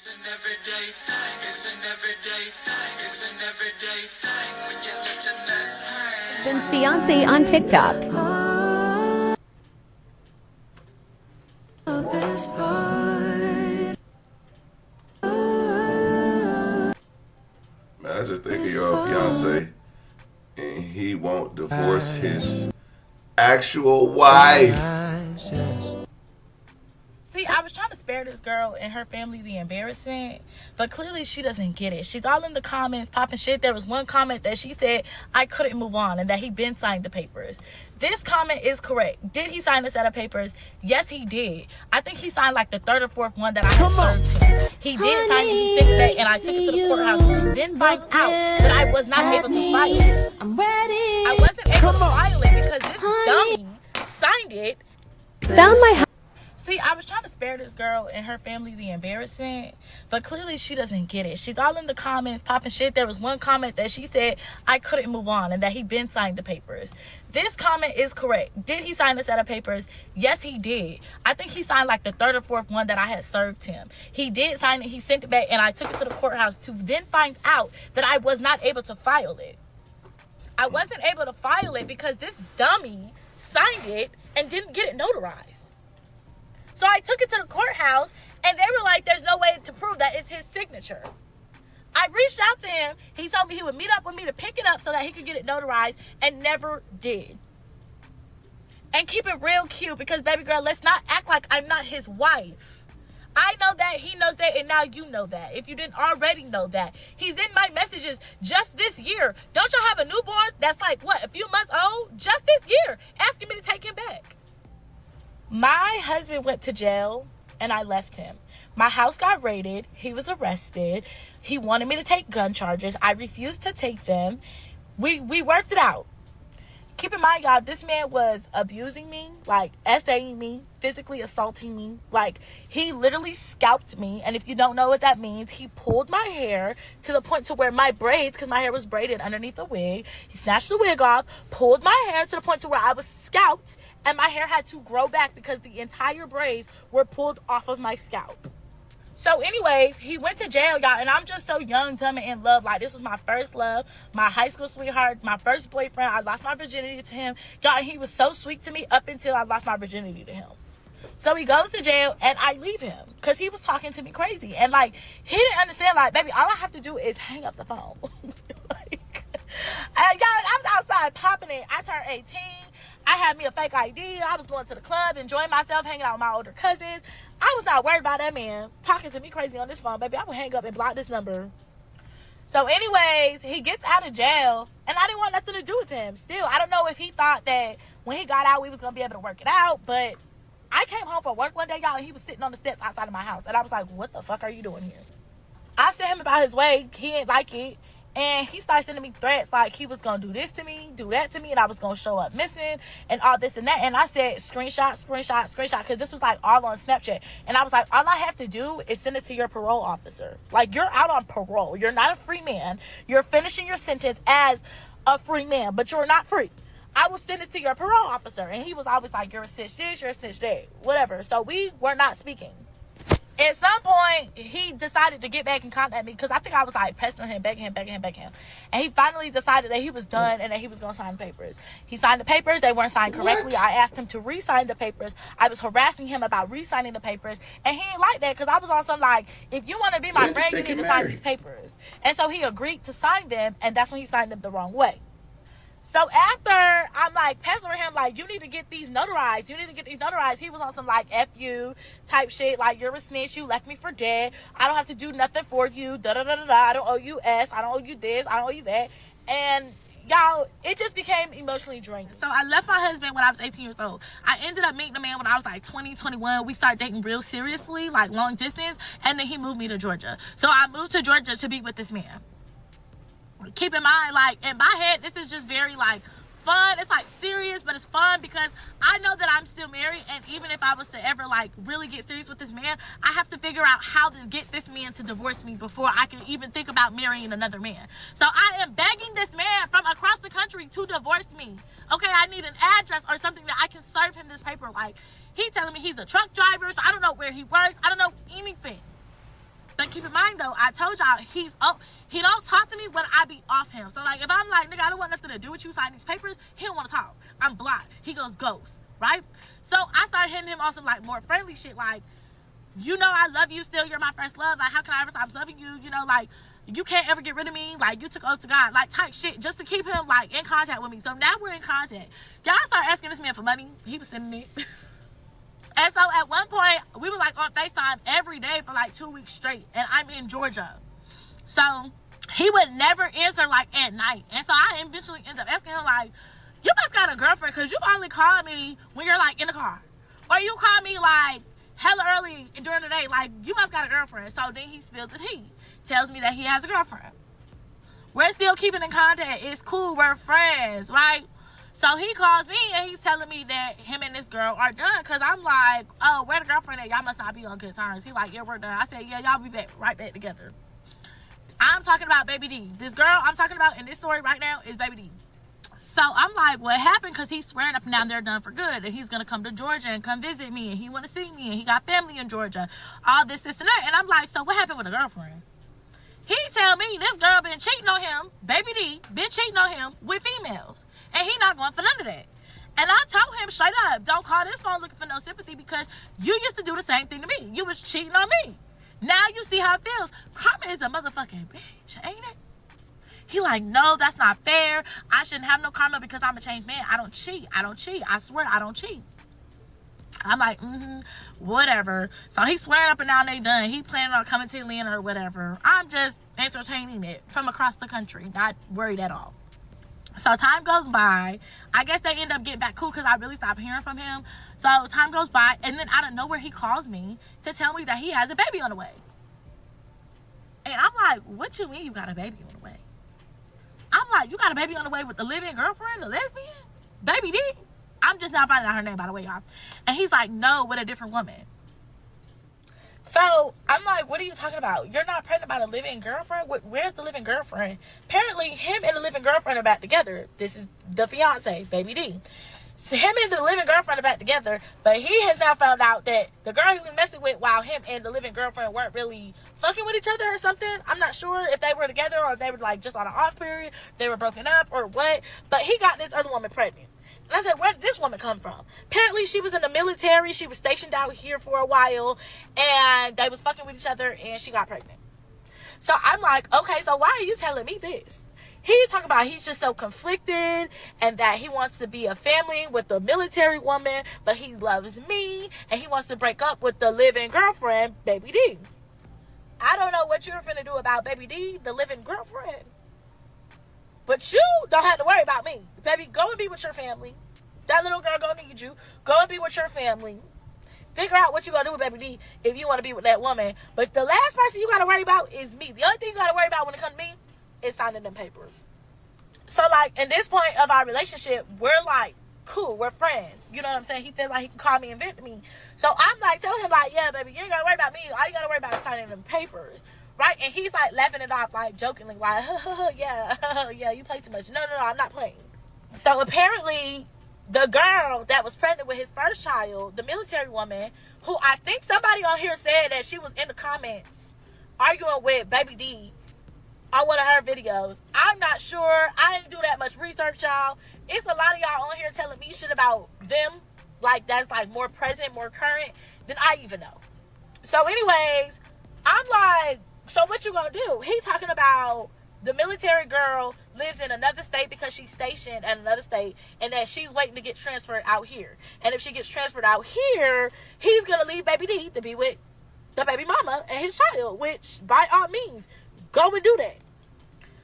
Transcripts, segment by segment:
It's an everyday thing. It's an everyday thing. It's an everyday thing when you let your nuts hang. Husband's fiance on TikTok. Man, I just think of your fiance and he won't divorce his actual wife. See, I was trying to spare this girl and her family the embarrassment, but clearly she doesn't get it. She's all in the comments popping shit. There was one comment that she said I couldn't move on and that he been signed the papers. This comment is correct. Did he sign a set of papers? Yes, he did. I think he signed like the third or fourth one that I had served him. He did sign it, he sent it back, and I took it to the courthouse to then find out that I was not able to file it. I wasn't able to file it because this dummy signed it. Found my See, I was trying to spare this girl and her family the embarrassment, but clearly she doesn't get it. She's all in the comments popping shit. There was one comment that she said I couldn't move on and that he been signed the papers. This comment is correct. Did he sign a set of papers? Yes, he did. I think he signed like the third or fourth one that I had served him. He did sign it. He sent it back, and I took it to the courthouse to then find out that I was not able to file it. I wasn't able to file it because this dummy signed it and didn't get it notarized. So I took it to the courthouse, and they were like, there's no way to prove that it's his signature. I reached out to him. He told me he would meet up with me to pick it up so that he could get it notarized, and never did. And keep it real cute, because, baby girl, let's not act like I'm not his wife. I know that, he knows that, and now you know that. If you didn't already know that. He's in my messages just this year. Don't y'all have a newborn that's like, what, a few months old? Just this year, asking me to take him back. My husband went to jail and I left him. My house got raided. He was arrested. He wanted me to take gun charges. I refused to take them. We worked it out. Keep in mind, y'all, this man was abusing me, like SAing me, physically assaulting me. Like, he literally scalped me. And if you don't know what that means, he pulled my hair to the point to where my braids, because my hair was braided underneath the wig, he snatched the wig off, pulled my hair to the point to where I was scalped, and my hair had to grow back because the entire braids were pulled off of my scalp. So anyways, he went to jail, y'all, and I'm just so young, dumb, and in love. Like, this was my first love, my high school sweetheart, my first boyfriend. I lost my virginity to him, y'all, and he was so sweet to me up until I lost my virginity to him. So he goes to jail, and I leave him because he was talking to me crazy. And, like, he didn't understand, like, baby, all I have to do is hang up the phone. Like, and y'all, I was outside popping it. I turned 18. I had me a fake ID. I was going to the club, enjoying myself, hanging out with my older cousins. I was not worried about that man talking to me crazy on this phone, baby. I would hang up and block this number. So anyways, he gets out of jail, and I didn't want nothing to do with him. Still, I don't know if he thought that when he got out, we was going to be able to work it out, but I came home from work one day, y'all, and he was sitting on the steps outside of my house, and I was like, what the fuck are you doing here? I sent him about his way. He didn't like it. And he started sending me threats like he was going to do this to me, do that to me, and I was going to show up missing and all this and that. And I said, screenshot, screenshot, screenshot, because this was like all on Snapchat. And I was like, all I have to do is send it to your parole officer. Like, you're out on parole. You're not a free man. You're finishing your sentence as a free man, but you're not free. I will send it to your parole officer. And he was always like, you're a snitch this, you're a snitch that, whatever. So we were not speaking. At some point, he decided to get back and contact me because I think I was like pestering him, begging him. And he finally decided that he was done and that he was going to sign papers. He signed the papers. They weren't signed correctly. I asked him to re-sign the papers. I was harassing him about re-signing the papers. And he didn't like that because I was on some like, if you want to be my friend, you need to sign these papers. And so he agreed to sign them. And that's when he signed them the wrong way. So after I'm like pestering him, like, you need to get these notarized. You need to get these notarized. He was on some like F you type shit. Like, you're a snitch. You left me for dead. I don't have to do nothing for you. Da da da da da. I don't owe you S. I don't owe you this. I don't owe you that. And y'all, it just became emotionally draining. So I left my husband when I was 18 years old. I ended up meeting a man when I was like 20, 21. We started dating real seriously, like long distance. And then he moved me to Georgia. So I moved to Georgia to be with this man. Keep in mind, like, in my head, this is just very, like, fun. It's, like, serious, but it's fun because I know that I'm still married, and even if I was to ever, like, really get serious with this man, I have to figure out how to get this man to divorce me before I can even think about marrying another man. So I am begging this man from across the country to divorce me. Okay, I need an address or something that I can serve him this paper. Like, he telling me he's a truck driver, so I don't know where he works. I don't know anything. But keep in mind though, I told y'all he don't talk to me when I be off him. So like if I'm like, nigga, I don't want nothing to do with you, sign these papers, he don't want to talk. I'm blocked. He goes ghost, right? So I started hitting him on some like more friendly shit, like, you know I love you still, you're my first love. Like how can I ever stop loving you? You know, like you can't ever get rid of me. Like you took oath to God, like type shit, just to keep him like in contact with me. So now we're in contact. Y'all start asking this man for money. He was sending me. And so at one point, we were like on FaceTime every day for like 2 weeks straight. And I'm in Georgia. So he would never answer like at night. And so I eventually ended up asking him like, you must got a girlfriend because you only call me when you're like in the car. Or you call me like hella early during the day. Like you must got a girlfriend. So then he spills the tea. Tells me that he has a girlfriend. We're still keeping in contact. It's cool. We're friends, right? So he calls me and he's telling me that him and this girl are done. Because I'm like, oh, where the girlfriend at? Y'all must not be on good terms. He like, yeah, we're done. I said, yeah, y'all be right back together. I'm talking about Baby D. This girl I'm talking about in this story right now is Baby D. So I'm like, what happened? Because he's swearing up and down they're done for good. And he's going to come to Georgia and come visit me. And he want to see me. And he got family in Georgia. All this, and that. And I'm like, so what happened with a girlfriend? He tell me this girl been cheating on him, Baby D, been cheating on him with females. And he not going for none of that. And I told him straight up, don't call this phone looking for no sympathy because you used to do the same thing to me. You was cheating on me. Now you see how it feels. Karma is a motherfucking bitch, ain't it? He like, no, that's not fair. I shouldn't have no karma because I'm a changed man. I don't cheat. I don't cheat. I swear I don't cheat. I'm like, whatever. So he's swearing up and down they done. He planning on coming to Atlanta or whatever. I'm just entertaining it from across the country. Not worried at all. So time goes by. I guess they end up getting back cool because I really stopped hearing from him. So time goes by. And then out of nowhere, he calls me to tell me that he has a baby on the way. And I'm like, what you mean you got a baby on the way? I'm like, you got a baby on the way with the living girlfriend, the lesbian? Baby D? I'm just not finding out her name, by the way, y'all. And he's like, no, with a different woman. So I'm like, what are you talking about? You're not pregnant by the living girlfriend? Where's the living girlfriend? Apparently, him and the living girlfriend are back together. This is the fiance, Baby D. So him and the living girlfriend are back together, but he has now found out that the girl he was messing with while him and the living girlfriend weren't really fucking with each other or something. I'm not sure if they were together or if they were like just on an off period, if they were broken up or what. But he got this other woman pregnant. And I said, where did this woman come from? Apparently, she was in the military. She was stationed out here for a while. And they was fucking with each other. And she got pregnant. So I'm like, okay, so why are you telling me this? He's talking about he's just so conflicted. And that he wants to be a family with the military woman. But he loves me. And he wants to break up with the living girlfriend, Baby D. I don't know what you're finna do about Baby D, the living girlfriend. But you don't have to worry about me. Baby, go and be with your family. That little girl gonna need you. Go and be with your family. Figure out what you gonna do with Baby D if you want to be with that woman. But the last person you gotta worry about is me. The only thing you gotta worry about when it comes to me is signing them papers. So, like, in this point of our relationship, we're like, cool, we're friends. You know what I'm saying? He feels like he can call me and vent to me. So I'm like, telling him, like, yeah, baby, you ain't gotta worry about me. All you gotta worry about is signing them papers. Right? And he's like laughing it off, like jokingly, like, yeah, you play too much. No, I'm not playing. So apparently, the girl that was pregnant with his first child, the military woman, who I think somebody on here said that she was in the comments arguing with Baby D on one of her videos. I'm not sure. I didn't do that much research, y'all. It's a lot of y'all on here telling me shit about them, like that's like more present, more current than I even know. So anyways, I'm like, so what you gonna do? He talking about the military girl lives in another state because she's stationed at another state and that she's waiting to get transferred out here. And if she gets transferred out here, he's gonna leave Baby D to be with the baby mama and his child, which by all means, go and do that.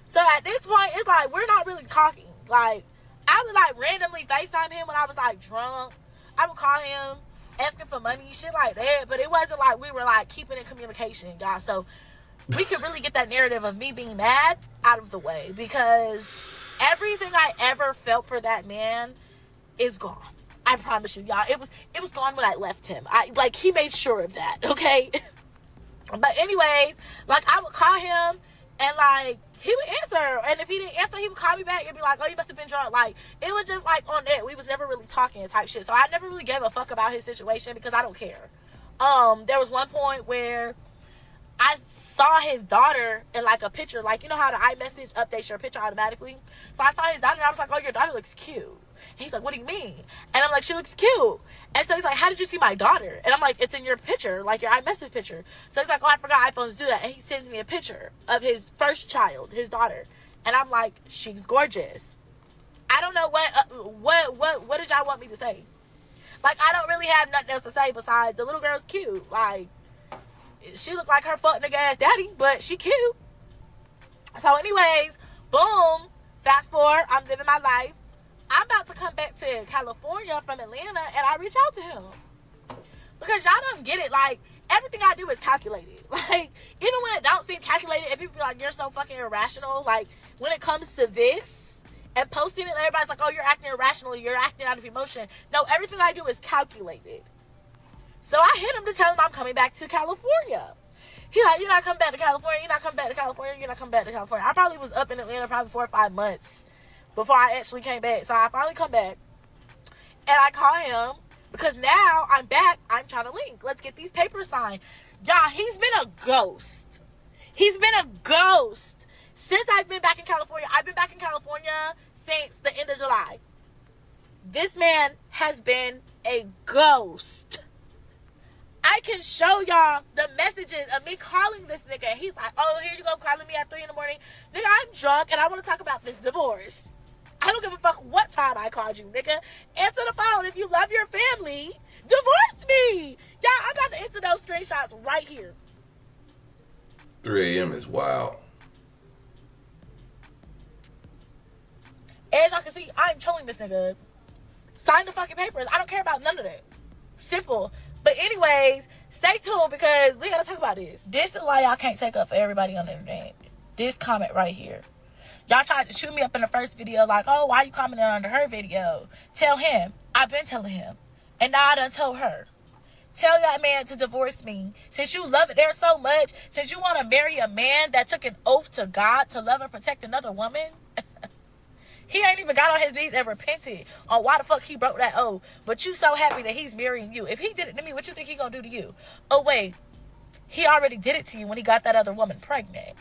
So at this point, it's like, we're not really talking. Like, I would like randomly FaceTime him when I was like drunk. I would call him, asking for money, shit like that. But it wasn't like we were like keeping in communication, y'all. So we could really get that narrative of me being mad out of the way, because everything I ever felt for that man is gone. I promise you, y'all. It was gone when I left him. He made sure of that, okay? But anyways, like, I would call him and like he would answer, and if he didn't answer, he would call me back and be like, oh, you must have been drunk. Like, it was just like on that. We was never really talking type shit. So I never really gave a fuck about his situation because I don't care. There was one point where I saw his daughter in like a picture, like you know how the iMessage updates your picture automatically. So I saw his daughter and I was like, oh, your daughter looks cute. And he's like, what do you mean? And I'm like, she looks cute. And so he's like, how did you see my daughter? And I'm like, it's in your picture, like your iMessage picture. So he's like, oh, I forgot iPhones do that. And he sends me a picture of his first child, his daughter. And I'm like, she's gorgeous. I don't know what did y'all want me to say? Like, I don't really have nothing else to say besides the little girl's cute. Like, she looked like her fuck nigga ass daddy, but she cute. So anyways, boom, fast forward, I'm living my life. I'm about to come back to California from Atlanta, and I reach out to him. Because y'all don't get it. Like, everything I do is calculated. Like, even when it don't seem calculated, and people be like, you're so fucking irrational. Like, when it comes to this and posting it, everybody's like, oh, you're acting irrational. You're acting out of emotion. No, everything I do is calculated. So I hit him to tell him I'm coming back to California. He like, you're not coming back to California. You're not coming back to California. You're not coming back to California. I probably was up in Atlanta probably 4 or 5 months before I actually came back. So I finally come back. And I call him because now I'm back. I'm trying to link. Let's get these papers signed. Y'all, he's been a ghost. He's been a ghost since I've been back in California. I've been back in California since the end of July. This man has been a ghost. I can show y'all the messages of me calling this nigga. He's like, oh, here you go calling me at 3 in the morning. Nigga, I'm drunk and I want to talk about this divorce. I don't give a fuck what time I called you, nigga. Answer the phone. If you love your family, divorce me. Y'all, I'm about to answer those screenshots right here. 3 a.m. is wild. As y'all can see, I'm trolling this nigga. Sign the fucking papers. I don't care about none of that. Simple. But anyways, stay tuned because we gotta talk about this. This is why y'all can't take up for everybody on the internet. This comment right here. Y'all tried to shoot me up in the first video like, oh, why you commenting under her video? Tell him. I've been telling him. And now I done told her. Tell that man to divorce me. Since you love it there so much, since you want to marry a man that took an oath to God to love and protect another woman. He ain't even got on his knees and repented on why the fuck he broke that oath. But you so happy that he's marrying you. If he did it to me, what you think he gonna do to you? Oh, wait. He already did it to you when he got that other woman pregnant.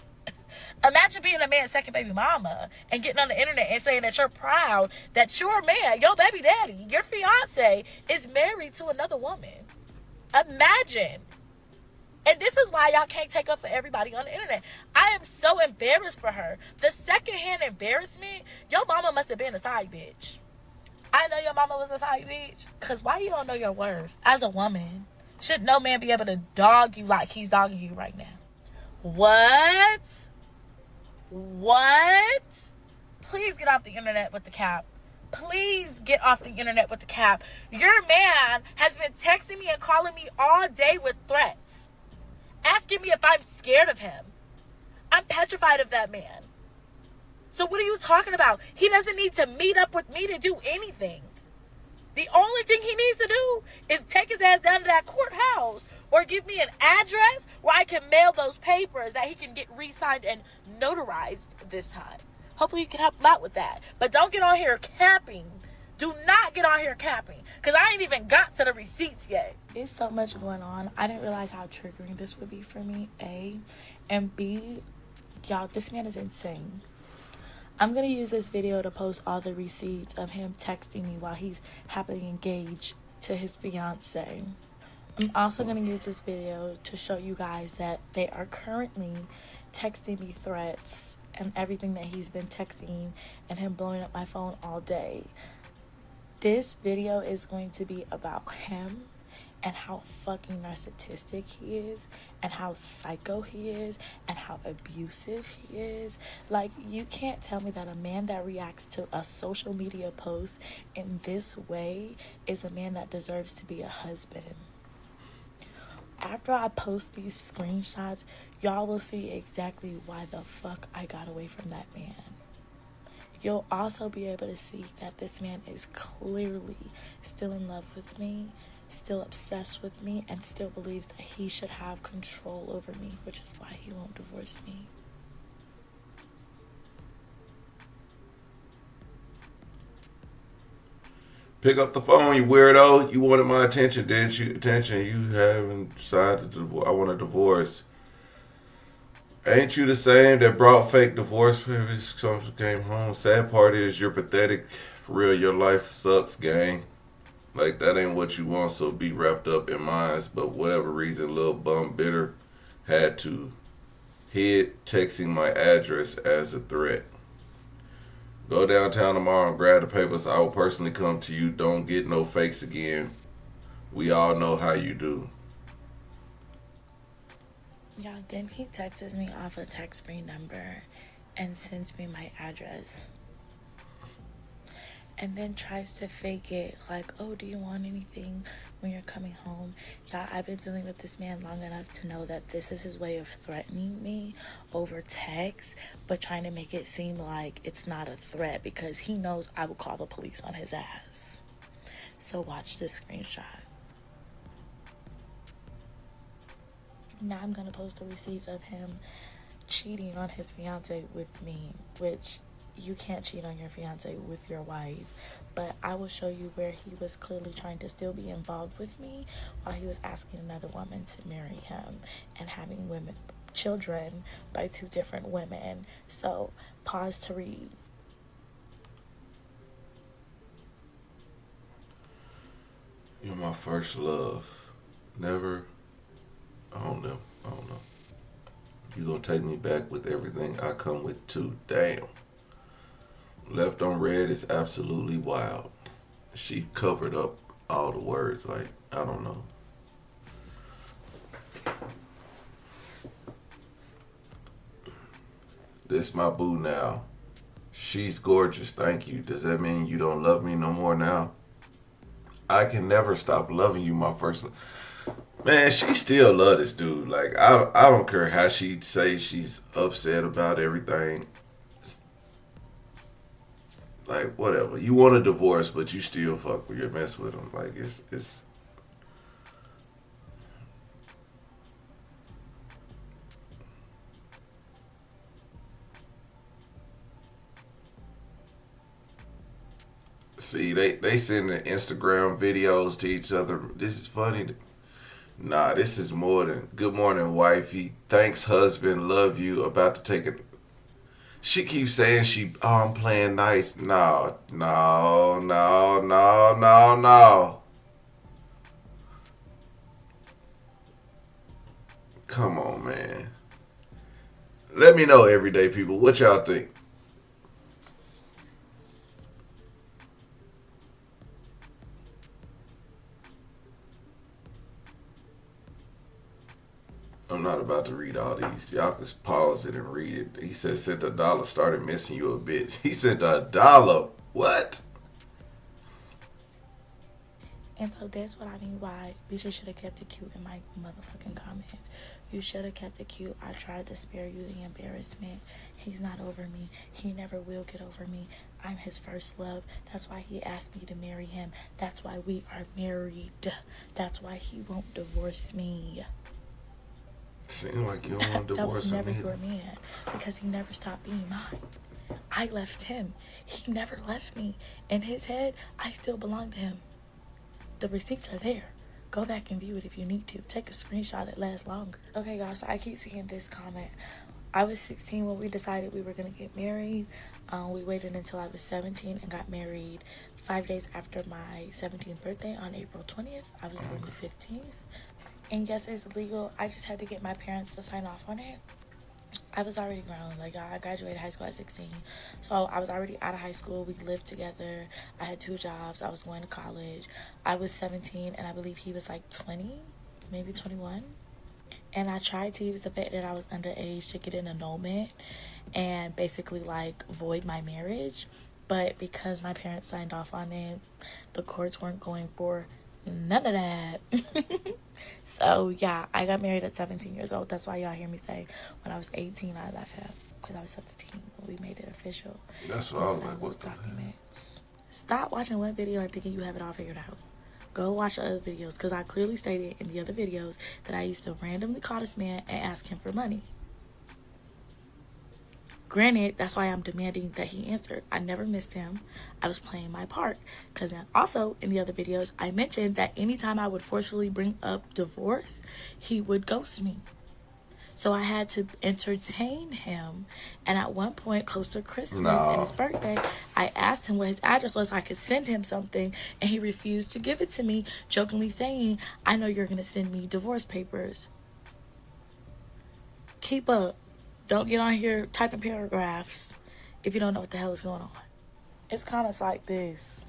Imagine being a man's second baby mama and getting on the internet and saying that you're proud that your man, your baby daddy, your fiance is married to another woman. Imagine. And this is why y'all can't take up for everybody on the internet. I am so embarrassed for her. The secondhand embarrassment, your mama must have been a side bitch. I know your mama was a side bitch. Because why you don't know your worth as a woman? Should no man be able to dog you like he's dogging you right now? What? What? Please get off the internet with the cap. Please get off the internet with the cap. Your man has been texting me and calling me all day with threats. Asking me if I'm scared of him. I'm petrified of that man. So what are you talking about? He doesn't need to meet up with me to do anything. The only thing he needs to do is take his ass down to that courthouse or give me an address where I can mail those papers that he can get re-signed and notarized this time. Hopefully you can help him out with that. But don't get on here capping. Do not get on here capping. Because I ain't even got to the receipts yet. There's so much going on. I didn't realize how triggering this would be for me, A. And B, y'all, this man is insane. I'm going to use this video to post all the receipts of him texting me while he's happily engaged to his fiance. I'm also going to use this video to show you guys that they are currently texting me threats and everything that he's been texting and him blowing up my phone all day. This video is going to be about him and how fucking narcissistic he is and how psycho he is and how abusive he is. Like, you can't tell me that a man that reacts to a social media post in this way is a man that deserves to be a husband. After I post these screenshots, y'all will see exactly why the fuck I got away from that man. You'll also be able to see that this man is clearly still in love with me, still obsessed with me, and still believes that he should have control over me, which is why he won't divorce me. Pick up the phone, you weirdo. You wanted my attention, didn't you? Attention, you haven't decided to divorce. I want a divorce. Ain't you the same that brought fake divorce papers? Came home. Sad part is you're pathetic. For real, your life sucks, gang. Like that ain't what you want, so be wrapped up in minds. But whatever reason, little bum bitter had to hid texting my address as a threat. Go downtown tomorrow and grab the papers. I will personally come to you. Don't get no fakes again. We all know how you do. Yeah, then he texts me off a text-free number and sends me my address. And then tries to fake it like, oh, do you want anything when you're coming home? Yeah, I've been dealing with this man long enough to know that this is his way of threatening me over text, but trying to make it seem like it's not a threat because he knows I will call the police on his ass. So watch this screenshot. Now I'm gonna post the receipts of him cheating on his fiance with me, which you can't cheat on your fiance with your wife, but I will show you where he was clearly trying to still be involved with me while he was asking another woman to marry him and having children by two different women. So pause to read. You're my first love. Never. I don't know. You gonna take me back with everything I come with too. Damn. Left on red is absolutely wild. She covered up all the words, like, I don't know. This my boo now. She's gorgeous, thank you. Does that mean you don't love me no more now? I can never stop loving you, my first love. Man, she still love this dude. Like, I don't care how she say she's upset about everything. Like, whatever. You want a divorce, but you still fuck with, you mess with him. Like, it's. See, they send the Instagram videos to each other. This is funny. Nah, this is more than good morning, wifey. Thanks, husband. Love you. About to take it. She keeps saying I'm playing nice. No. Come on, man. Let me know, everyday people, what y'all think. I'm not about to read all these. Y'all can pause it and read it. He said sent $1, started missing you a bit. He sent $1. What? And so that's what I mean by bitches should have kept it cute in my motherfucking comments. You should have kept it cute. I tried to spare you the embarrassment. He's not over me. He never will get over me. I'm his first love. That's why he asked me to marry him. That's why we are married. That's why he won't divorce me. Seems like you don't want to divorce him. That was never your man because he never stopped being mine. I left him. He never left me. In his head, I still belong to him. The receipts are there. Go back and view it if you need to. Take a screenshot, it lasts longer. Okay, guys, so I keep seeing this comment. I was 16 when we decided we were going to get married. We waited until I was 17 and got married 5 days after my 17th birthday on April 20th. I was born the 15th. And yes, it's legal. I just had to get my parents to sign off on it. I was already grown. Like, I graduated high school at 16. So I was already out of high school. We lived together. I had 2 jobs. I was going to college. I was 17 and I believe he was like 20, maybe 21. And I tried to use the fact that I was underage to get an annulment and basically like void my marriage. But because my parents signed off on it, the courts weren't going for none of that. So yeah, I got married at 17 years old. That's why y'all hear me say when I was 18 I left him, because I was 17 when we made it official. That's what I was like, what the documents. Stop watching one video and thinking you have it all figured out. Go watch the other videos, because I clearly stated in the other videos that I used to randomly call this man and ask him for money. Granted, that's why I'm demanding that he answered. I never missed him. I was playing my part. Because also, in the other videos, I mentioned that anytime I would forcefully bring up divorce, he would ghost me. So I had to entertain him. And at one point, close to Christmas and his birthday, I asked him what his address was so I could send him something, and he refused to give it to me, jokingly saying, I know you're going to send me divorce papers. Keep up. Don't get on here typing paragraphs if you don't know what the hell is going on. It's comments like this.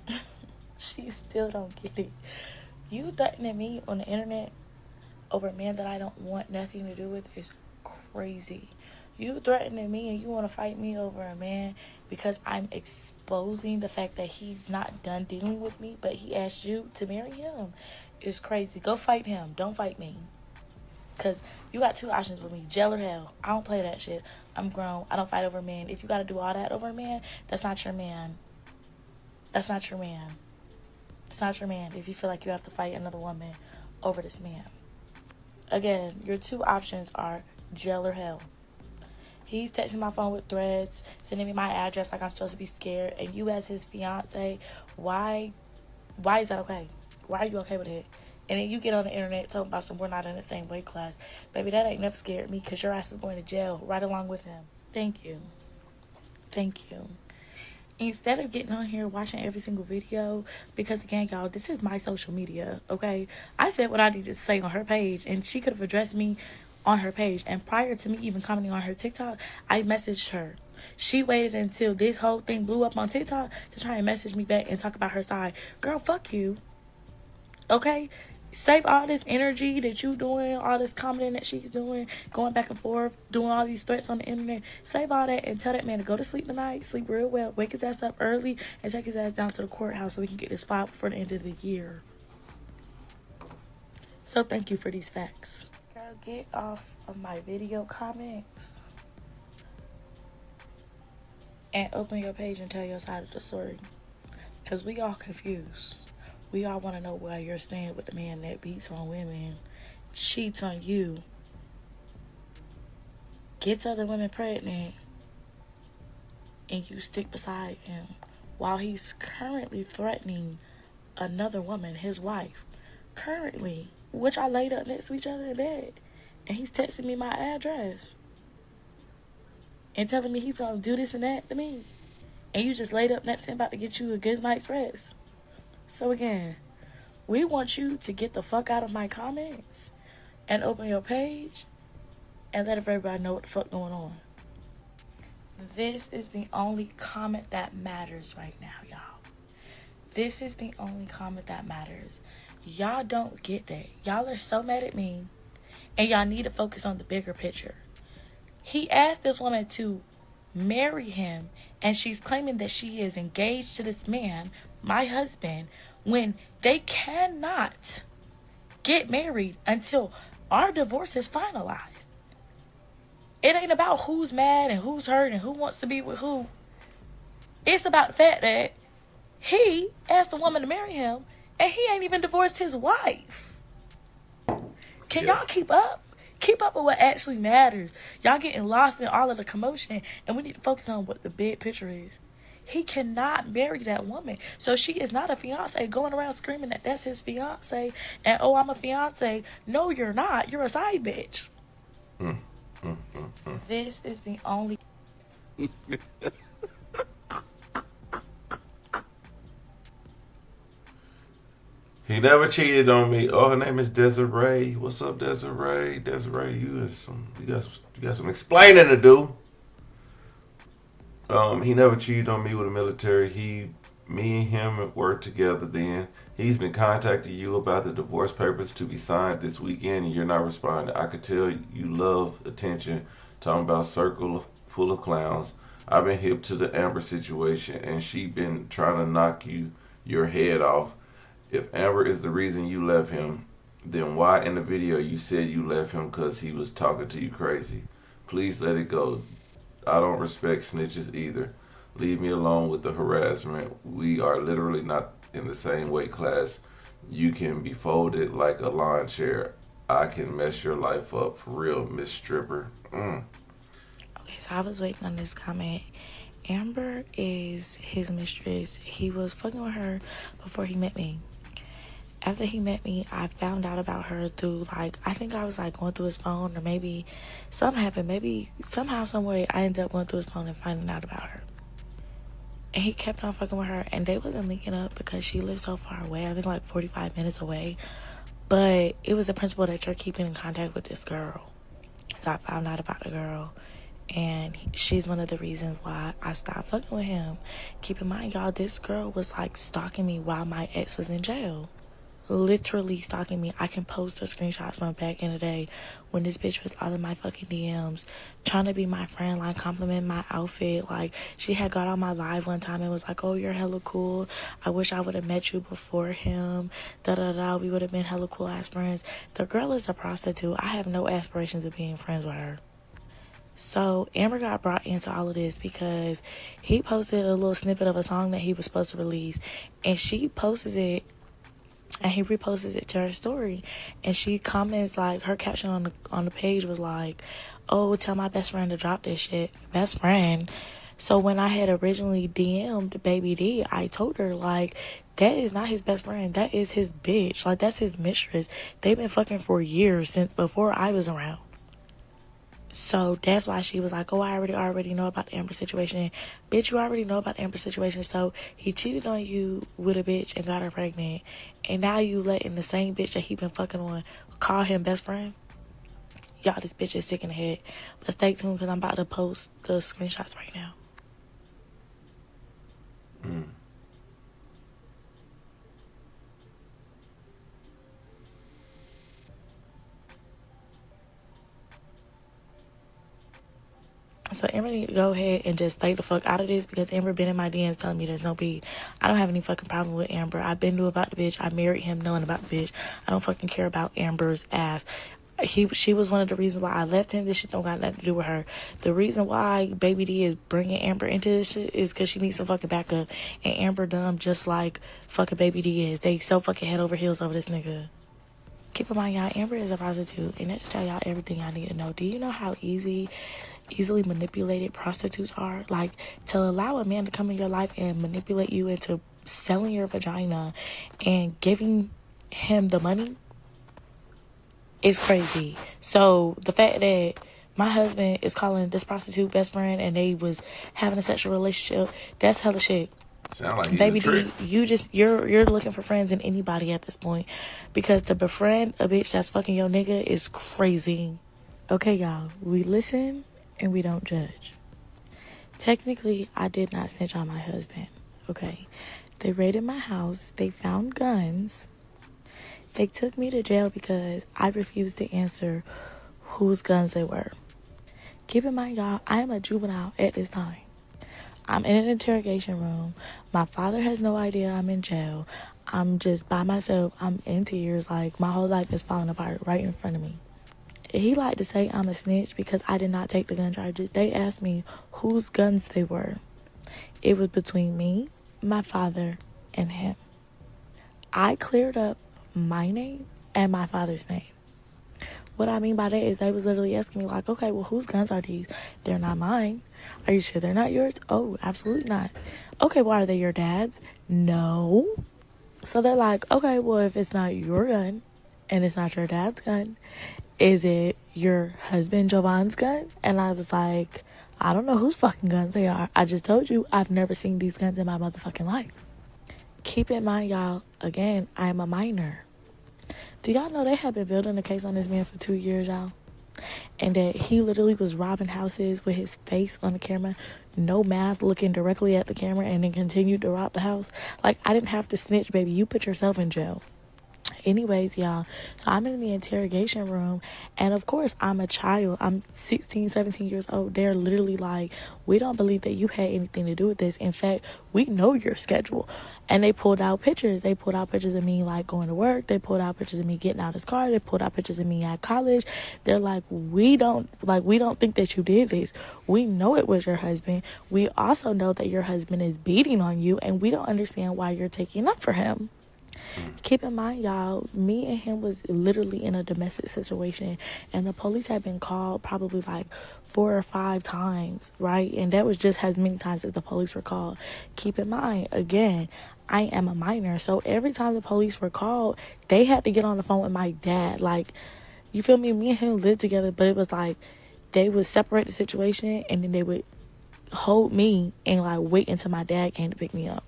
She still don't get it. You threatening me on the internet over a man that I don't want nothing to do with is crazy. You threatening me and you want to fight me over a man because I'm exposing the fact that he's not done dealing with me, but he asked you to marry him is crazy. Go fight him. Don't fight me. Because you got two options with me, jail or hell. I don't play that shit. I'm grown. I don't fight over men. If you got to do all that over a man, that's not your man. That's not your man. It's not your man if you feel like you have to fight another woman over this man. Again, your two options are jail or hell. He's texting my phone with threats, sending me my address like I'm supposed to be scared. And you as his fiance, why is that okay? Why are you okay with it? And then you get on the internet talking about some we're not in the same weight class. Baby, that ain't never scared me because your ass is going to jail right along with him. Thank you. Thank you. Instead of getting on here watching every single video, because again, y'all, this is my social media, okay? I said what I needed to say on her page, and she could have addressed me on her page. And prior to me even commenting on her TikTok, I messaged her. She waited until this whole thing blew up on TikTok to try and message me back and talk about her side. Girl, fuck you. Okay? Save all this energy that you doing, all this commenting that she's doing, going back and forth, doing all these threats on the internet. Save all that and tell that man to go to sleep tonight, sleep real well, wake his ass up early, and take his ass down to the courthouse so we can get this filed before the end of the year. So thank you for these facts. Girl, get off of my video comments and open your page and tell your side of the story. Because we all confused. We all want to know where you're staying with the man that beats on women, cheats on you, gets other women pregnant, and you stick beside him while he's currently threatening another woman, his wife. Currently, which I laid up next to each other in bed, and he's texting me my address and telling me he's going to do this and that to me. And you just laid up next to him about to get you a good night's rest. So again, we want you to get the fuck out of my comments and open your page and let everybody know what the fuck going on. This is the only comment that matters right now, y'all. This is the only comment that matters. Y'all don't get that. Y'all are so mad at me, and y'all need to focus on the bigger picture. He asked this woman to marry him, and she's claiming that she is engaged to this man, my husband, when they cannot get married until our divorce is finalized. It ain't about who's mad and who's hurt and who wants to be with who. It's about the fact that he asked the woman to marry him and he ain't even divorced his wife. Can y'all keep up? Keep up with what actually matters. Y'all getting lost in all of the commotion, and we need to focus on what the big picture is. He cannot marry that woman. So she is not a fiance going around screaming that that's his fiance and, oh, I'm a fiance. No, you're not. You're a side bitch. This is the only... He never cheated on me. Oh, her name is Desiree. What's up, Desiree? Desiree, you got some explaining to do. He never cheated on me with the military. Me and him worked together then. He's been contacting you about the divorce papers to be signed this weekend, and you're not responding. I could tell you love attention. Talking about circle full of clowns. I've been hip to the Amber situation, and she been trying to knock your head off. If Amber is the reason you left him, then why in the video you said you left him because he was talking to you crazy? Please let it go. I don't respect snitches either. Leave me alone with the harassment. We are literally not in the same weight class. You can be folded like a lawn chair. I can mess your life up for real, Miss Stripper. Okay, so I was waiting on this comment. Amber is his mistress. He was fucking with her before he met me. After he met me, I found out about her through, like, I think I was, like, going through his phone, or maybe something happened. Maybe somehow, some way, I ended up going through his phone and finding out about her. And he kept on fucking with her, and they wasn't linking up because she lived so far away. I think, like, 45 minutes away. But it was a principle that you're keeping in contact with this girl. So I found out about the girl, and she's one of the reasons why I stopped fucking with him. Keep in mind, y'all, this girl was, like, stalking me while my ex was in jail. Literally stalking me. I can post her screenshots from back in the day when this bitch was all in my fucking DMs, trying to be my friend, like, compliment my outfit. Like, she had got on my live one time and was like, oh, you're hella cool, I wish I would have met you before him, da-da-da, we would have been hella cool ass friends. The girl is a prostitute. I have no aspirations of being friends with her. So Amber got brought into all of this because he posted a little snippet of a song that he was supposed to release, and she posts it and he reposts it to her story, and she comments, like, her caption on the page was like, oh, tell my best friend to drop this shit. Best friend. So when I had originally DM'd Baby D, I told her, like, that is not his best friend, that is his bitch, like, that's his mistress. They've been fucking for years, since before I was around. So that's why she was like, oh, I already know about the Amber situation. Bitch, you already know about the Amber situation. So he cheated on you with a bitch and got her pregnant, and now you letting the same bitch that he been fucking on call him best friend? Y'all, this bitch is sick in the head. But stay tuned, because I'm about to post the screenshots right now. So Amber need to go ahead and just stay the fuck out of this, because Amber been in my DMs telling me there's no beef. I don't have any fucking problem with Amber. I've been knew about the bitch. I married him knowing about the bitch. I don't fucking care about Amber's ass. She was one of the reasons why I left him. This shit don't got nothing to do with her. The reason why Baby D is bringing Amber into this shit is because she needs some fucking backup. And Amber dumb just like fucking Baby D is. They so fucking head over heels over this nigga. Keep in mind, y'all, Amber is a prostitute, and that should tell y'all everything y'all need to know. Do you know how easily manipulated prostitutes are? Like, to allow a man to come in your life and manipulate you into selling your vagina and giving him the money is crazy. So the fact that my husband is calling this prostitute best friend and they was having a sexual relationship, that's hella shit. Sound like Baby D, you're looking for friends in anybody at this point, because to befriend a bitch that's fucking your nigga is crazy. Okay, y'all, we listen and we don't judge. Technically, I did not snitch on my husband. Okay, they raided my house, they found guns, they took me to jail because I refused to answer whose guns they were. Keep in mind, y'all, I am a juvenile at this time. I'm in an interrogation room. My father has no idea I'm in jail. I'm just by myself. I'm in tears. Like, my whole life is falling apart right in front of me. He liked to say I'm a snitch because I did not take the gun charges. They asked me whose guns they were. It was between me, my father, and him. I cleared up my name and my father's name. What I mean by that is they was literally asking me, like, okay, well, whose guns are these? They're not mine. Are you sure they're not yours? Oh, absolutely not. Okay, well, are they your dad's? No. So they're like, okay, well, if it's not your gun and it's not your dad's gun, is it your husband Jovan's gun? And I was like, I don't know whose fucking guns they are. I just told you I've never seen these guns in my motherfucking life. Keep in mind, y'all, again, I'm a minor. Do y'all know they have been building a case on this man for 2 years, y'all? And that he literally was robbing houses with his face on the camera, no mask, looking directly at the camera, and then continued to rob the house. Like, I didn't have to snitch, baby. You put yourself in jail. Anyways, y'all, so I'm in the interrogation room, and of course I'm a child. I'm 16, 17 years old. They're literally like, we don't believe that you had anything to do with this. In fact, we know your schedule. And they pulled out pictures. They pulled out pictures of me, like, going to work. They pulled out pictures of me getting out of his car. They pulled out pictures of me at college. They're like, we don't think that you did this. We know it was your husband. We also know that your husband is beating on you, and we don't understand why you're taking up for him. Keep in mind, y'all, me and him was literally in a domestic situation, and the police had been called probably like 4 or 5 times, right? And that was just as many times as the police were called. Keep in mind, again, I am a minor, so every time the police were called, they had to get on the phone with my dad. Like, you feel me? Me and him lived together, but it was like they would separate the situation, and then they would hold me and like wait until my dad came to pick me up.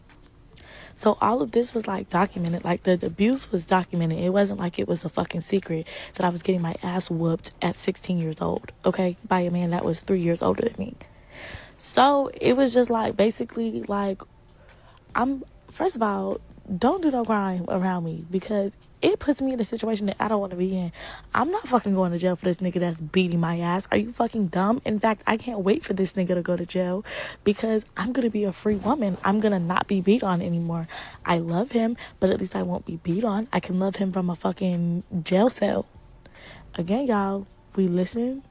So all of this was like documented. Like the abuse was documented. It wasn't like it was a fucking secret that I was getting my ass whooped at 16 years old, okay, by a man that was 3 years older than me. So it was just like basically like, I'm, first of all, don't do no crime around me, because it puts me in a situation that I don't want to be in. I'm not fucking going to jail for this nigga that's beating my ass. Are you fucking dumb? In fact, I can't wait for this nigga to go to jail, because I'm going to be a free woman. I'm going to not be beat on anymore. I love him, but at least I won't be beat on. I can love him from a fucking jail cell. Again, y'all, we listen,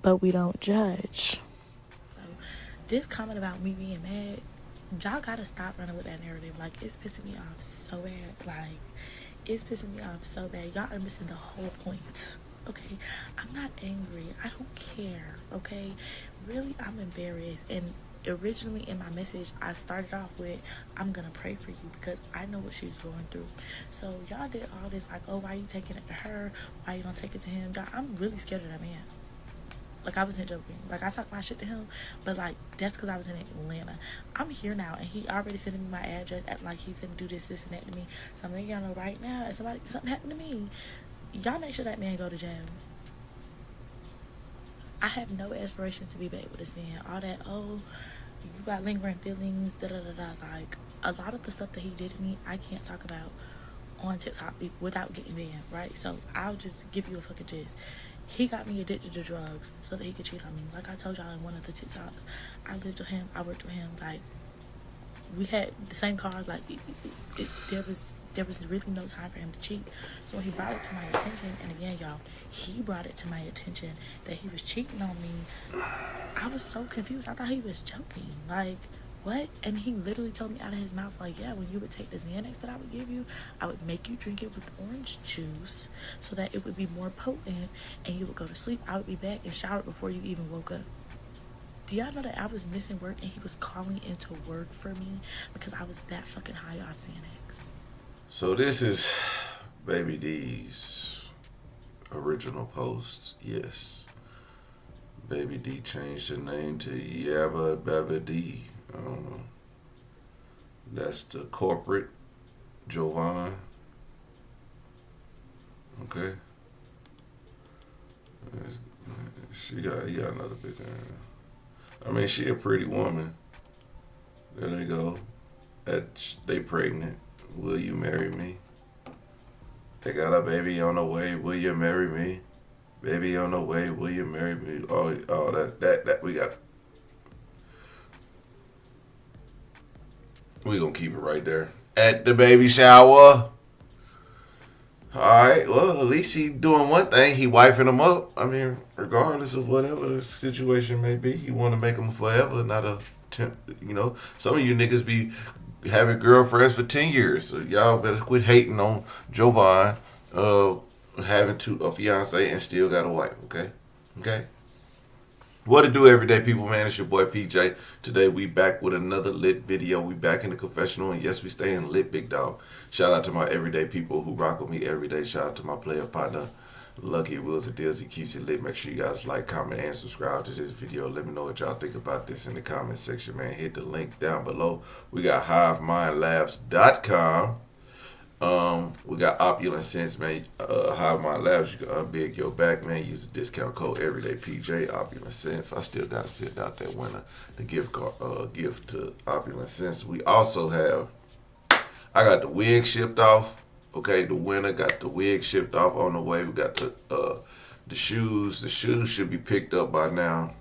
but we don't judge. So this comment about me being mad, y'all gotta stop running with that narrative. Like, it's pissing me off so bad. Like, it's pissing me off so bad. Y'all are missing the whole point. Okay, I'm not angry. I don't care. Okay, really, I'm embarrassed. And originally in my message, I started off with, I'm gonna pray for you because I know what she's going through. So y'all did all this like, oh, why you taking it to her? Why you don't take it to him? Y'all, I'm really scared of that man. Like, I wasn't joking. Like, I talked my shit to him, but like, that's because I was in Atlanta. I'm here now, and he already sending me my address, acting like he finna do this, and that to me. So I'm letting y'all know right now, if something happened to me, y'all make sure that man go to jail. I have no aspirations to be back with this man. All that, oh, you got lingering feelings, da da da da. Like, a lot of the stuff that he did to me, I can't talk about on TikTok without getting banned, right? So I'll just give you a fucking gist. He got me addicted to drugs so that he could cheat on me. Like I told y'all in one of the TikToks, I lived with him, I worked with him. Like, we had the same cars. Like, there was really no time for him to cheat. So he brought it to my attention, and again, y'all, he brought it to my attention that he was cheating on me. I was so confused. I thought he was joking. Like, what? And he literally told me out of his mouth, like, yeah, when you would take the Xanax that I would give you, I would make you drink it with orange juice so that it would be more potent, and you would go to sleep. I would be back and shower before you even woke up. Do y'all know that I was missing work and he was calling into work for me because I was that fucking high off Xanax? So this is Baby D's original post. Yes. Baby D changed her name to Yabba Babba D. That's the corporate Jovan. Okay. He got another picture. I mean, she a pretty woman. There they go. They pregnant. Will you marry me? They got a baby on the way. Will you marry me? Baby on the way. Will you marry me? Oh, that we got. We gonna keep it right there. At the baby shower. Alright, well, at least he doing one thing. He wifing them up. I mean, regardless of whatever the situation may be, he want to make them forever, not a temp. You know, some of you niggas be having girlfriends for 10 years. So y'all better quit hating on Jovan having a fiance and still got a wife, okay? Okay? What to do, everyday people, man? It's your boy PJ. Today we back with another lit video. We back in the confessional, and yes, we staying lit, big dog. Shout out to my everyday people who rock with me every day. Shout out to my player partner, Lucky Wills and Deals. He keeps it lit. Make sure you guys like, comment, and subscribe to this video. Let me know what y'all think about this in the comment section, man. Hit the link down below. We got HiveMindLabs.com. We got Opulence Scents, man. Hive Mind Labs, you can unbig your back, man. Use the discount code everydaypj. Opulence Scents. I still gotta send out that winner, the gift to Opulence Scents. We also have, I got the wig shipped off. Okay, the winner got the wig shipped off on the way. We got the shoes. The shoes should be picked up by now.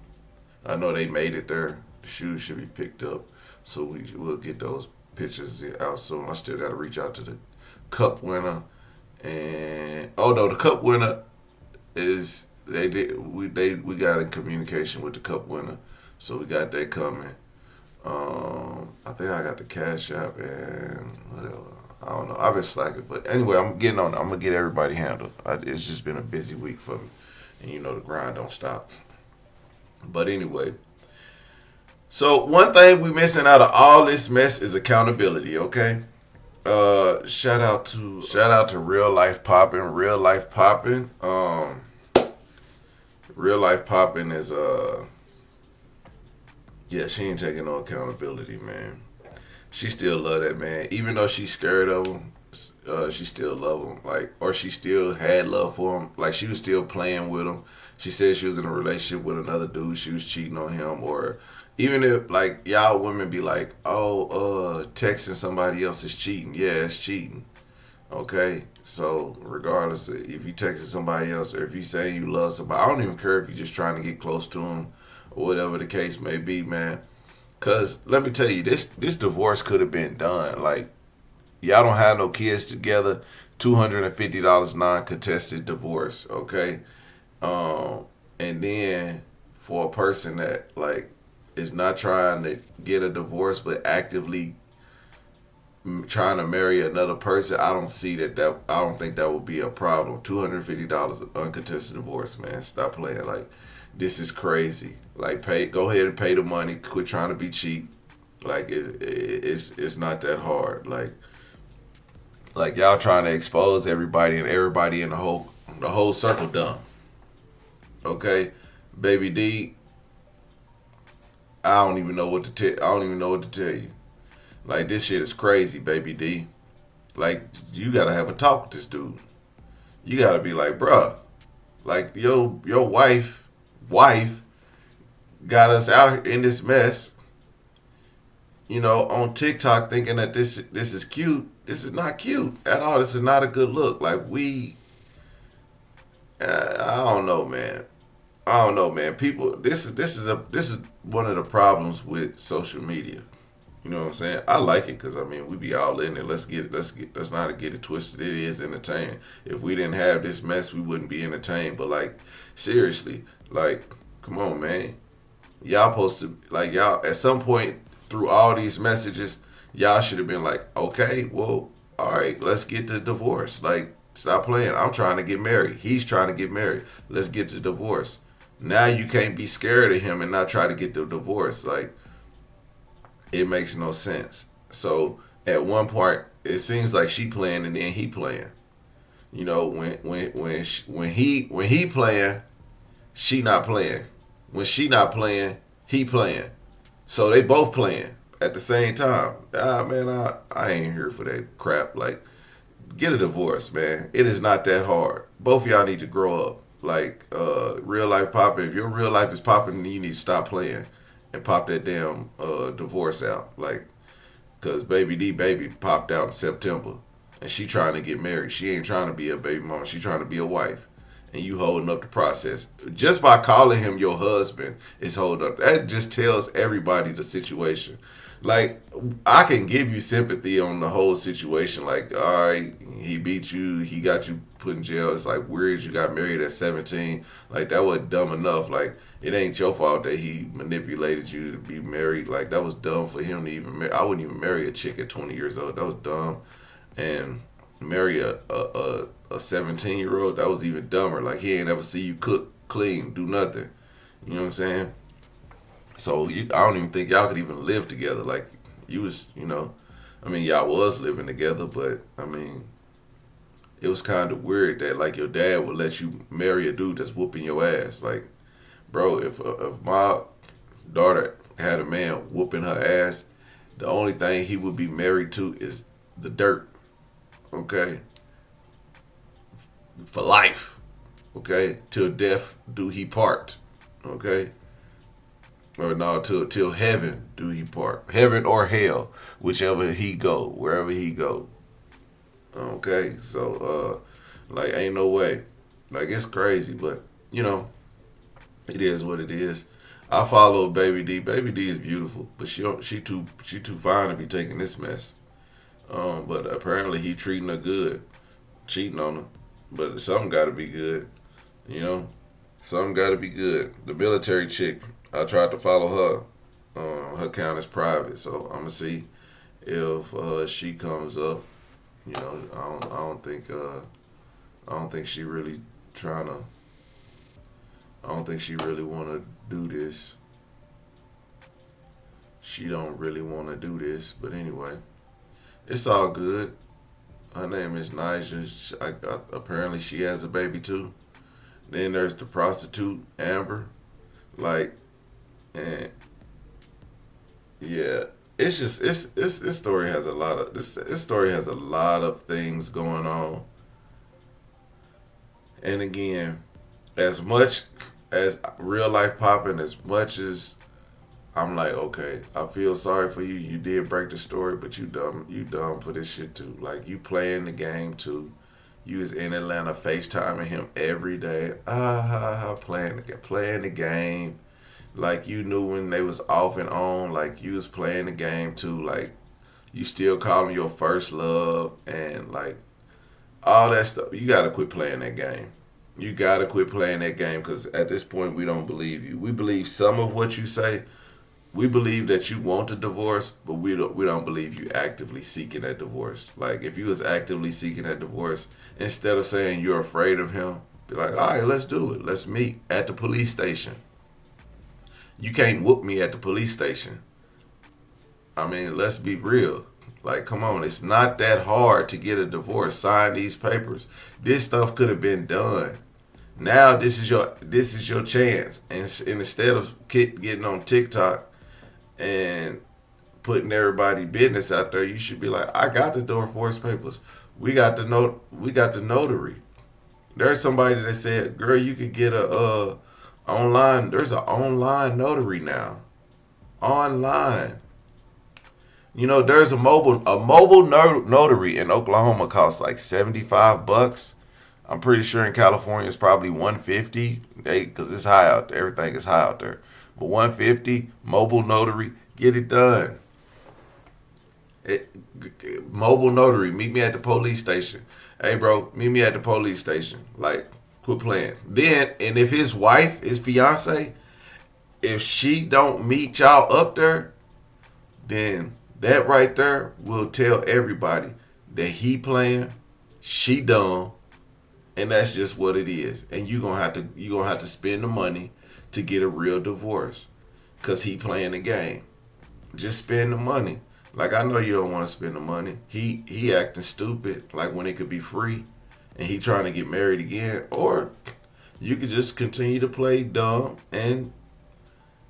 I know they made it there. The shoes should be picked up, so we'll get those pictures out soon. I still gotta reach out to the cup winner, and oh no, the cup winner is we got in communication with the cup winner, so we got that coming. I think I got the Cashapp and whatever. I don't know. I've been slacking, but anyway, I'm getting on. I'm gonna get everybody handled. It's just been a busy week for me, and you know the grind don't stop. But anyway, so one thing we missing out of all this mess is accountability. Okay. Shout out to Real Life Poppin'. Real Life Poppin'. Real Life Poppin' is yeah, she ain't taking no accountability, man. She still love that man, even though she's scared of him. She still love him, like, or she still had love for him. Like, she was still playing with him. She said she was in a relationship with another dude. She was cheating on him, or even if, like, y'all women be like, oh, texting somebody else is cheating. Yeah, it's cheating. Okay, so regardless if you texting somebody else or if you say you love somebody, I don't even care if you're just trying to get close to them or whatever the case may be, man. Cause let me tell you, this divorce could have been done. Like, y'all don't have no kids together. $250 non-contested divorce. Okay, and then for a person that like is not trying to get a divorce but actively trying to marry another person, I don't see that. I don't think that would be a problem. $250 uncontested divorce, man. Stop playing. Like, this is crazy. Like, go ahead and pay the money. Quit trying to be cheap. Like, it's not that hard. Like y'all trying to expose everybody, and everybody in the whole circle dumb. Okay, baby D. I don't even know what to tell you. Like, this shit is crazy, baby D. Like, you gotta have a talk with this dude. You gotta be like, bruh, like, your wife got us out in this mess, you know, on TikTok, thinking that this is cute. This is not cute at all. This is not a good look. Like, I don't know, man. People, this is one of the problems with social media. You know what I'm saying? I like it because, I mean, we be all in it. Let's not get it twisted. It is entertaining. If we didn't have this mess, we wouldn't be entertained. But, like, seriously, like, come on, man. Y'all supposed to, like, y'all, at some point through all these messages, y'all should have been like, okay, well, all right, let's get to divorce. Like, stop playing. I'm trying to get married. He's trying to get married. Let's get to divorce. Now you can't be scared of him and not try to get the divorce. Like, it makes no sense. So at one point, it seems like she playing and then he playing. You know, when he playing, she not playing. When she not playing, he playing. So they both playing at the same time. Man, I ain't here for that crap. Like, get a divorce, man. It is not that hard. Both of y'all need to grow up. Like, real life popping. If your real life is popping, you need to stop playing and pop that damn divorce out. Like, cause baby popped out in September, and she trying to get married. She ain't trying to be a baby mama. She trying to be a wife, and you holding up the process just by calling him your husband is holding up. That just tells everybody the situation. Like, I can give you sympathy on the whole situation. Like, all right, he beat you, he got you put in jail. It's like weird you got married at 17. Like, that wasn't dumb enough. Like, it ain't your fault that he manipulated you to be married. Like, that was dumb for him to even marry. I wouldn't even marry a chick at 20 years old. That was dumb. And marry a 17-year-old, that was even dumber. Like, he ain't ever see you cook, clean, do nothing. You know what I'm saying? So I don't even think y'all could even live together. Like, you was, you know, I mean, y'all was living together, but I mean, it was kind of weird that, like, your dad would let you marry a dude that's whooping your ass. Like, bro, if my daughter had a man whooping her ass, the only thing he would be married to is the dirt. Okay? For life. Okay? Till death do he part. Okay? Or no, till heaven do he part. Heaven or hell, whichever he go, wherever he go. Okay, so like, ain't no way. Like, it's crazy, but you know, it is what it is. I follow Baby D. Baby D is beautiful, but she too fine to be taking this mess. But apparently he treating her good, cheating on her. But something got to be good, you know. Something got to be good. The military chick, I tried to follow her. Her account is private, so I'm gonna see if she comes up. You know, I don't think she really trying to. I don't think she really want to do this. She don't really want to do this, but anyway, it's all good. Her name is Nija. Apparently, she has a baby too. Then there's the prostitute Amber. Like, and yeah, it's just this story has a lot of this story has a lot of things going on. And again, as much as real life popping, as much as I'm like, okay, I feel sorry for you. You did break the story, but you dumb for this shit too. Like you playing the game too. You was in Atlanta FaceTiming him every day. Playing the game. Like you knew when they was off and on. Like you was playing the game too. Like you still call him your first love and like all that stuff. You gotta quit playing that game. You gotta quit playing that game because at this point we don't believe you. We believe some of what you say. We believe that you want a divorce, but we don't believe you actively seeking that divorce. Like if you was actively seeking that divorce, instead of saying you're afraid of him, be like, all right, let's do it. Let's meet at the police station. You can't whoop me at the police station. I mean, let's be real. Like, come on, it's not that hard to get a divorce. Sign these papers. This stuff could have been done. Now this is your chance. And instead of getting on TikTok and putting everybody business out there, you should be like, I got the divorce papers. We got the notary. There's somebody that said, girl, you could get a online. There's an online notary now. Online. You know, there's a mobile notary in Oklahoma costs like $75. I'm pretty sure in California it's probably $150. Because it's high out there. Everything is high out there. But $150 mobile notary, get it done. Mobile notary, meet me at the police station. Hey, bro, meet me at the police station. Like, quit playing. Then, and if his wife, his fiance, if she don't meet y'all up there, then that right there will tell everybody that he playing, she dumb, and that's just what it is. And you gonna have to spend the money to get a real divorce, cause he playing the game. Just spend the money. Like I know you don't want to spend the money. He acting stupid, like when it could be free, and he trying to get married again. Or you could just continue to play dumb, and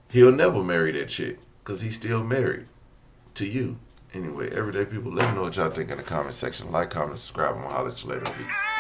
he'll never marry that chick, cause he's still married to you. Anyway, everyday people, let me know what y'all think in the comment section. Like, comment, subscribe, and I'll holler at you later. Peace.